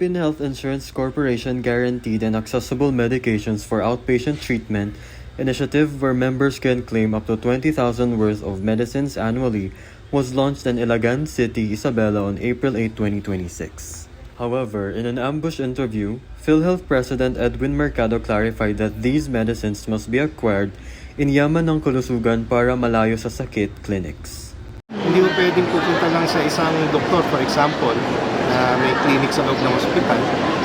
Philippine Health Insurance Corporation Guaranteed and Accessible Medications for Outpatient Treatment initiative, where members can claim up to 20,000 worth of medicines annually, was launched in Ilagan City, Isabela on April 8, 2026. However, in an ambush interview, PhilHealth President Edwin Mercado clarified that these medicines must be acquired in yaman ng kalusugan para malayo sa sakit clinics. Hindi mo pwedeng pupunta lang sa isang doktor, for example, na may clinic sa loob ng ospital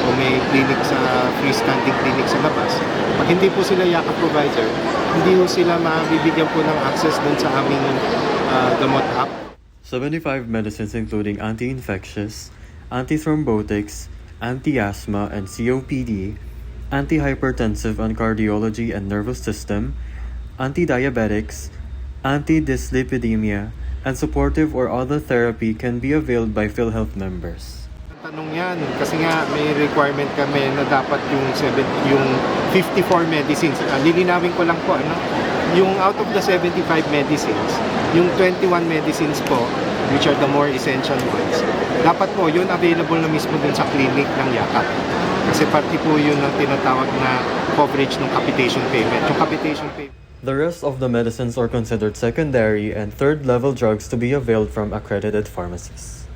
o may clinic sa freestanding clinic sa labas. Pag hindi po sila YACA provider, hindi po sila mabibigyan po ng access dun sa aming gamot app. 75 medicines including anti-infectious, antithrombotics, anti-asthma and COPD, anti-hypertensive and cardiology and nervous system, anti-diabetics, anti-dyslipidemia, and supportive or other therapy can be availed by PhilHealth members. Tanong yan, kasi nga may requirement kami na dapat yung 54 medicines. Lilinawin ko lang po, yung out of the 75 medicines, yung 21 medicines po, which are the more essential ones, dapat po yun available na mismo dun sa clinic ng YACA. Kasi parte po yun ang tinatawag na coverage ng capitation payment. Yung capitation payment. The rest of the medicines are considered secondary and third-level drugs to be availed from accredited pharmacies.